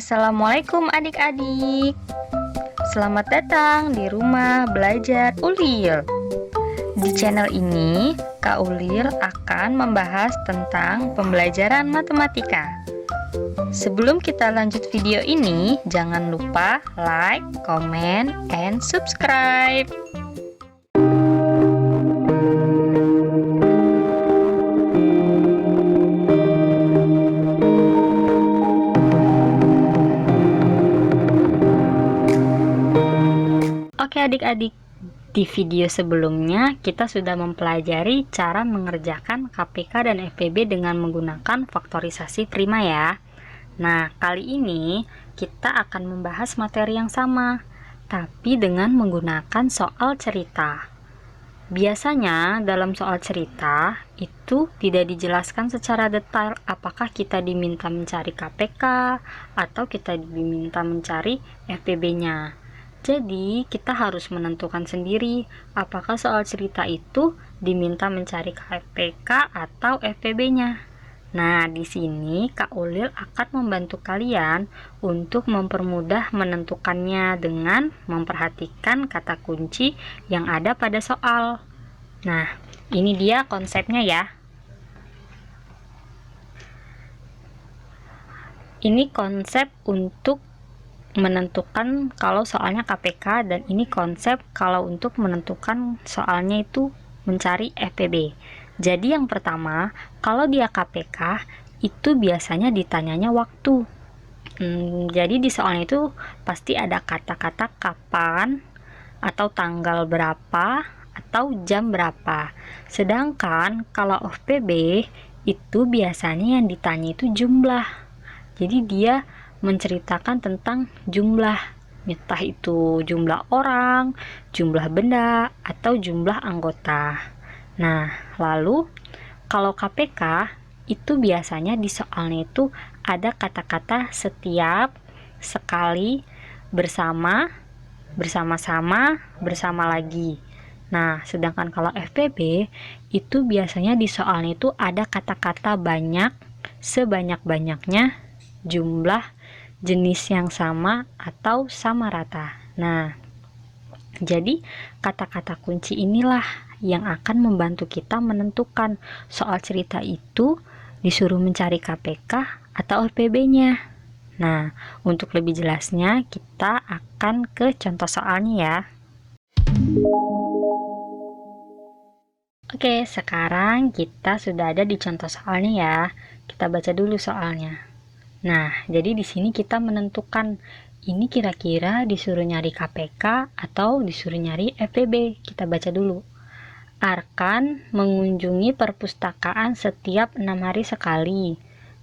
Assalamualaikum adik-adik. Selamat datang di rumah belajar Ulil. Di channel ini, Kak Ulil akan membahas tentang pembelajaran matematika. Sebelum kita lanjut video ini, jangan lupa like, comment, and subscribe. Oke adik-adik, di video sebelumnya kita sudah mempelajari cara mengerjakan KPK dan FPB dengan menggunakan faktorisasi prima ya. Nah, kali ini kita akan membahas materi yang sama, tapi dengan menggunakan soal cerita. Biasanya dalam soal cerita itu tidak dijelaskan secara detail apakah kita diminta mencari KPK atau kita diminta mencari FPB-nya. Jadi, kita harus menentukan sendiri apakah soal cerita itu diminta mencari KPK atau FPB-nya. Nah, di sini Kak Ulil akan membantu kalian untuk mempermudah menentukannya dengan memperhatikan kata kunci yang ada pada soal. Nah, ini dia konsepnya ya. Ini konsep untuk menentukan kalau soalnya KPK, dan ini konsep kalau untuk menentukan soalnya itu mencari FPB. Jadi yang pertama, kalau dia KPK itu biasanya ditanyanya waktu. Jadi di soalnya itu pasti ada kata-kata kapan atau tanggal berapa atau jam berapa. Sedangkan kalau FPB itu biasanya yang ditanya itu jumlah. Jadi dia menceritakan tentang jumlah, entah itu jumlah orang, jumlah benda, atau jumlah anggota. Nah, lalu kalau KPK itu biasanya di soalnya itu ada kata-kata setiap, sekali, bersama, bersama-sama, bersama lagi. Nah, sedangkan kalau FPB itu biasanya di soalnya itu ada kata-kata banyak, sebanyak-banyaknya, jumlah, jenis yang sama, atau sama rata. Nah, jadi kata-kata kunci inilah yang akan membantu kita menentukan soal cerita itu disuruh mencari KPK atau FPB-nya. Nah, untuk lebih jelasnya kita akan ke contoh soalnya ya. Oke, sekarang kita sudah ada di contoh soalnya ya. Kita baca dulu soalnya. Nah, jadi di sini kita menentukan ini kira-kira disuruh nyari KPK atau disuruh nyari FPB. Kita baca dulu. Arkan mengunjungi perpustakaan setiap 6 hari sekali.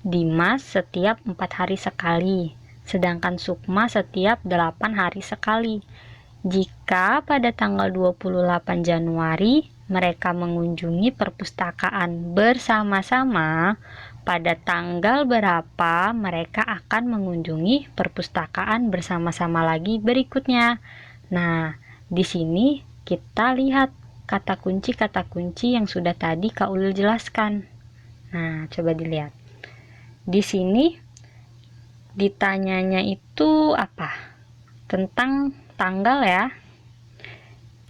Dimas setiap 4 hari sekali. Sedangkan Sukma setiap 8 hari sekali. Jika pada tanggal 28 Januari mereka mengunjungi perpustakaan bersama-sama, pada tanggal berapa mereka akan mengunjungi perpustakaan bersama-sama lagi berikutnya. Nah, di sini kita lihat kata kunci yang sudah tadi Kak Ulil jelaskan. Nah, coba dilihat. Di sini ditanyanya itu apa? Tentang tanggal ya.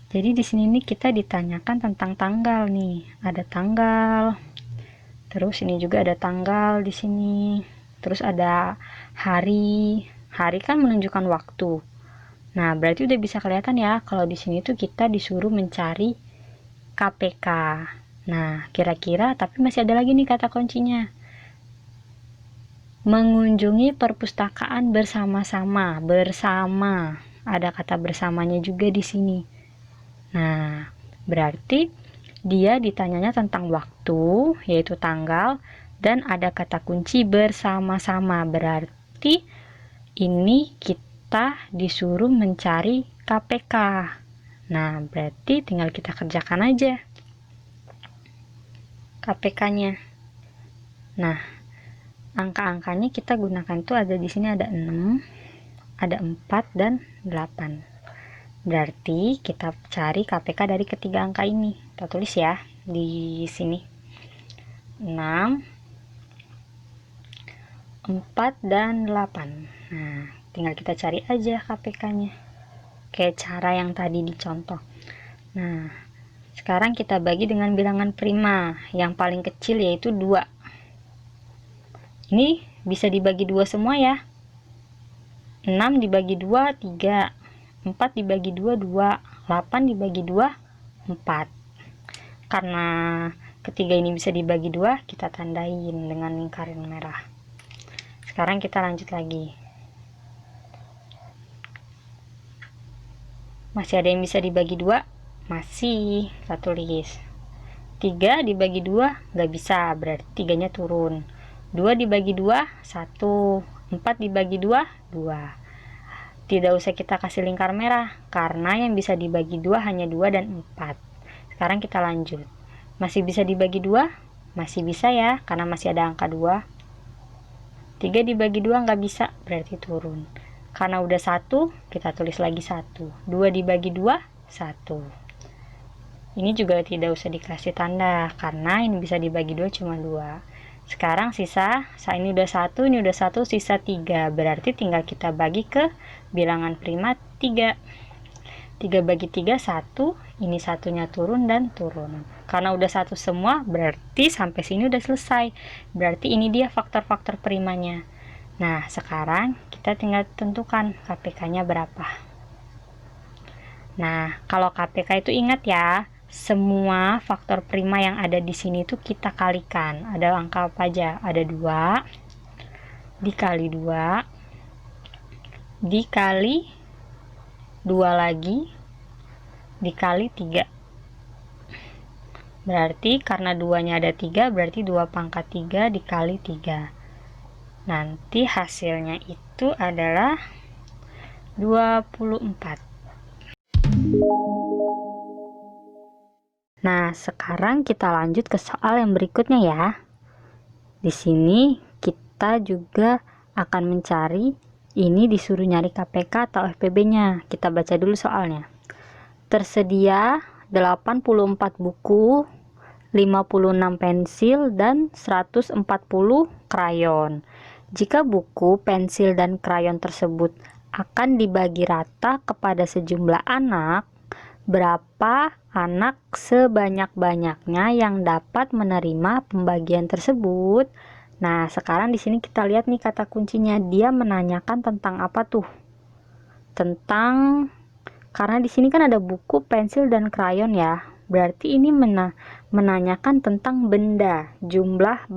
Jadi di sini nih kita ditanyakan tentang tanggal nih. Ada tanggal. Terus ini juga ada tanggal di sini. Terus ada hari. Hari kan menunjukkan waktu. Nah, berarti udah bisa kelihatan ya kalau di sini tuh kita disuruh mencari KPK. Nah, kira-kira tapi masih ada lagi nih kata kuncinya. Mengunjungi perpustakaan bersama-sama. Bersama. Ada kata bersamanya juga di sini. Nah, berarti dia ditanyanya tentang waktu, yaitu tanggal, dan ada kata kunci bersama-sama. Berarti ini kita disuruh mencari KPK. Nah, berarti tinggal kita kerjakan aja KPK-nya. Nah, angka-angkanya kita gunakan tuh ada di sini ada 6, ada 4 dan 8. Berarti kita cari KPK dari ketiga angka ini. Kita tulis ya di sini. 6. 4 dan 8. Nah, tinggal kita cari aja KPK-nya. Kayak cara yang tadi dicontoh. Nah, sekarang kita bagi dengan bilangan prima. Yang paling kecil yaitu 2. Ini bisa dibagi 2 semua ya. 6 dibagi 2, 3. 4 dibagi 2, 2. 8 dibagi 2, 4. Karena ketiga ini bisa dibagi 2, kita tandain dengan lingkaran merah. Sekarang kita lanjut lagi. Masih ada yang bisa dibagi 2? Masih. Kita tulis 3 dibagi 2 nggak bisa, berarti 3-nya turun. 2 dibagi 2, 1. 4 dibagi 2, 2. Tidak usah kita kasih lingkar merah, karena yang bisa dibagi 2 hanya 2 dan 4. Sekarang kita lanjut. Masih bisa dibagi 2? Masih bisa ya, karena masih ada angka 2. 3 dibagi 2 nggak bisa, berarti turun. Karena udah 1, kita tulis lagi 1. 2 dibagi 2, 1. Ini juga tidak usah dikasih tanda, karena ini bisa dibagi 2 cuma 2. Sekarang sisa, ini udah 1, ini udah 1, sisa 3. Berarti tinggal kita bagi ke bilangan prima 3. 3 bagi 3, 1. Ini satunya turun dan turun. Karena udah 1 semua, berarti sampai sini udah selesai. Berarti ini dia faktor-faktor primanya. Nah, sekarang kita tinggal tentukan KPK-nya berapa. Nah, kalau KPK itu ingat ya, semua faktor prima yang ada di sini tuh kita kalikan. Ada angka apa aja? Ada 2 dikali 2 dikali 2 lagi dikali 3. Berarti karena 2-nya ada 3, berarti 2 pangkat 3 dikali 3. Nanti hasilnya itu adalah 24. Nah, sekarang kita lanjut ke soal yang berikutnya ya. Di sini kita juga akan mencari, ini disuruh nyari KPK atau FPB-nya. Kita baca dulu soalnya. Tersedia 84 buku, 56 pensil, dan 140 krayon. Jika buku, pensil, dan krayon tersebut akan dibagi rata kepada sejumlah anak, berapa anak sebanyak-banyaknya yang dapat menerima pembagian tersebut? Nah, sekarang di sini kita lihat nih kata kuncinya. Dia menanyakan tentang apa tuh? Karena di sini kan ada buku, pensil, dan krayon ya. Berarti ini menanyakan tentang benda, jumlah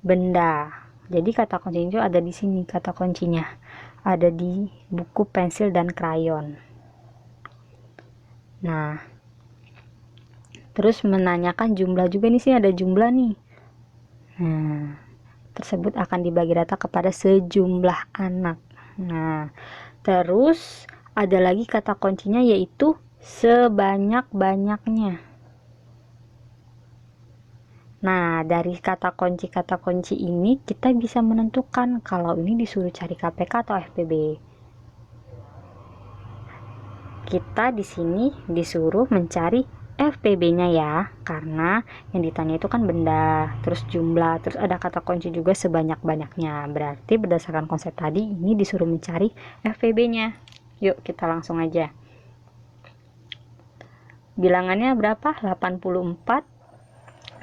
benda. Jadi kata kuncinya itu ada di sini, kata kuncinya ada di buku, pensil, dan krayon. Nah, terus menanyakan jumlah juga, nih sini ada jumlah nih. Nah, tersebut akan dibagi rata kepada sejumlah anak. Nah, terus ada lagi kata kuncinya yaitu sebanyak-banyaknya. Nah, dari kata kunci ini kita bisa menentukan kalau ini disuruh cari KPK atau FPB. Kita di sini disuruh mencari FPB-nya ya, karena yang ditanya itu kan benda, terus jumlah, terus ada kata kunci juga sebanyak-banyaknya. Berarti berdasarkan konsep tadi ini disuruh mencari FPB-nya. Yuk kita langsung aja. Bilangannya berapa? 84,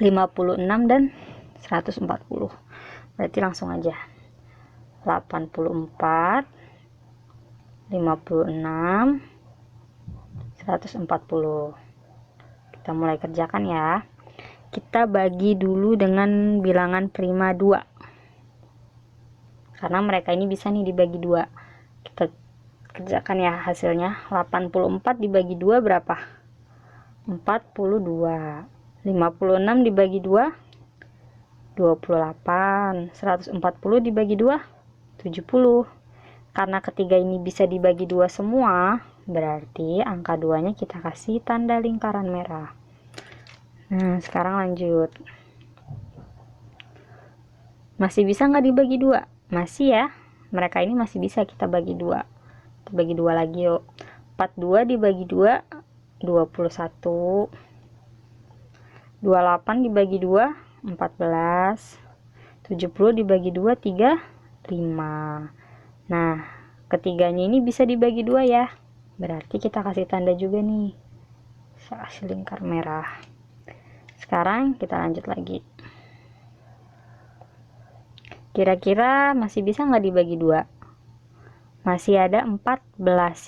56, dan 140. Berarti langsung aja. 84, 56, 140. Kita mulai kerjakan ya. Kita bagi dulu dengan bilangan prima 2. Karena mereka ini bisa nih dibagi 2. Kita kerjakan ya hasilnya. 84 dibagi 2 berapa? 42. 56 dibagi 2, 28. 140 dibagi 2, 70. Karena ketiga ini bisa dibagi 2 semua, berarti angka 2-nya kita kasih tanda lingkaran merah. Nah, sekarang lanjut. Masih bisa nggak dibagi 2? Masih ya. Mereka ini masih bisa kita bagi 2. Kita bagi 2 lagi yuk. 42 dibagi 2, 21. 28 dibagi 2, 14. 70 dibagi 2, 3, 5. Nah, ketiganya ini bisa dibagi 2 ya. Berarti kita kasih tanda juga nih. Saya kasih lingkar merah. Sekarang kita lanjut lagi. Kira-kira masih bisa nggak dibagi 2? Masih ada 14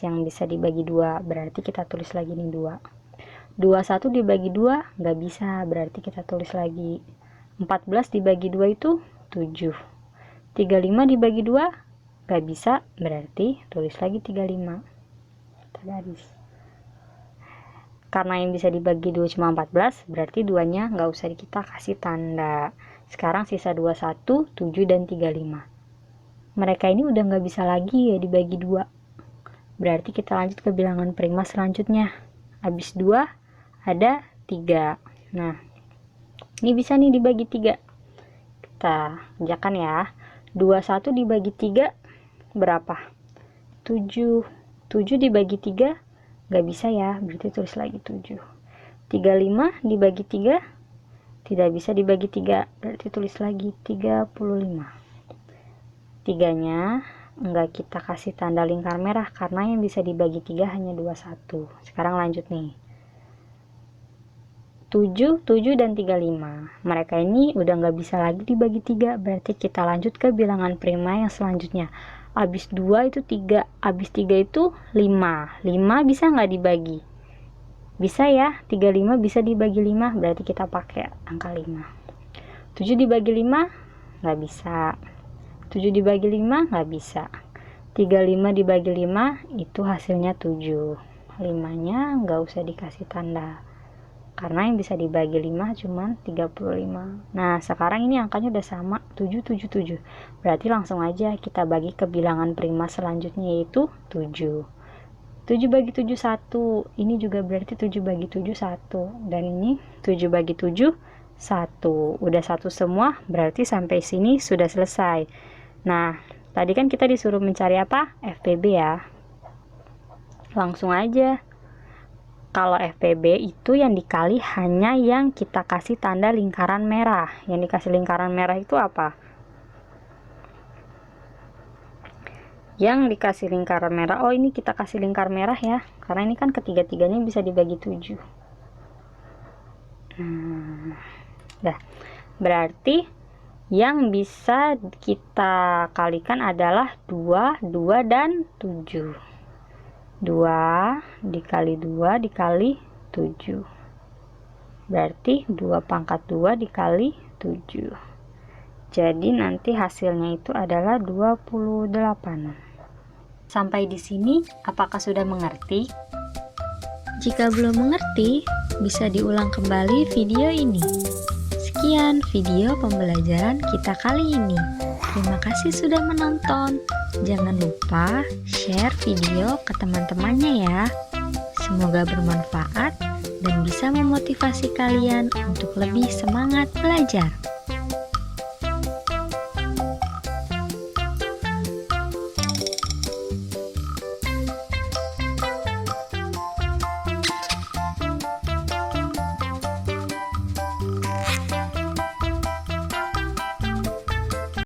yang bisa dibagi 2. Berarti kita tulis lagi nih 2. 21 dibagi 2 nggak bisa, berarti kita tulis lagi. 14 dibagi 2 itu 7. 35 dibagi 2 nggak bisa, berarti tulis lagi 35. Kita garis. Karena yang bisa dibagi 2 cuma 14, berarti 2-nya nggak usah kita kasih tanda. Sekarang sisa 21, 7, dan 35. Mereka ini udah nggak bisa lagi ya dibagi 2. Berarti kita lanjut ke bilangan prima selanjutnya. Habis 2 ada 3. Nah, ini bisa nih dibagi 3. Kita kerjakan ya. 21 dibagi 3 berapa? 7. 7 dibagi 3 nggak bisa ya, berarti tulis lagi 7. 35 dibagi 3 tidak bisa dibagi 3, berarti tulis lagi 35. 3-nya enggak kita kasih tanda lingkar merah karena yang bisa dibagi 3 hanya 21. Sekarang lanjut nih. 7, 7, dan 35. Mereka ini udah nggak bisa lagi dibagi 3, berarti kita lanjut ke bilangan prima yang selanjutnya. Habis 2 itu 3, habis 3 itu 5. 5 bisa nggak dibagi? Bisa ya, 35 bisa dibagi 5, berarti kita pakai angka 5. 7 dibagi 5 nggak bisa. 7 dibagi 5 nggak bisa. 35 dibagi 5 itu hasilnya 7. 5-nya nggak usah dikasih tanda karena yang bisa dibagi 5 cuman 35. Nah, sekarang ini angkanya udah sama, 7, 7, 7. Berarti langsung aja kita bagi ke bilangan prima selanjutnya, yaitu 7. 7 bagi 7 1. Ini juga berarti 7 bagi 7 1. Dan ini 7 bagi 7 1. Udah satu semua, berarti sampai sini sudah selesai. Nah, tadi kan kita disuruh mencari apa? FPB ya. Langsung aja. Kalau FPB itu yang dikali hanya yang kita kasih tanda lingkaran merah. Yang dikasih lingkaran merah itu apa? Yang dikasih lingkaran merah, oh ini kita kasih lingkar merah ya, karena ini kan ketiga-tiganya bisa dibagi 7. Nah, berarti yang bisa kita kalikan adalah 2, 2, dan 7. 2 dikali 2 dikali 7. Berarti 2 pangkat 2 dikali 7. Jadi nanti hasilnya itu adalah 28. Sampai di sini, apakah sudah mengerti? Jika belum mengerti, bisa diulang kembali video ini. Sekian video pembelajaran kita kali ini. Terima kasih sudah menonton. Jangan lupa share video ke teman-temannya ya. Semoga bermanfaat dan bisa memotivasi kalian untuk lebih semangat belajar.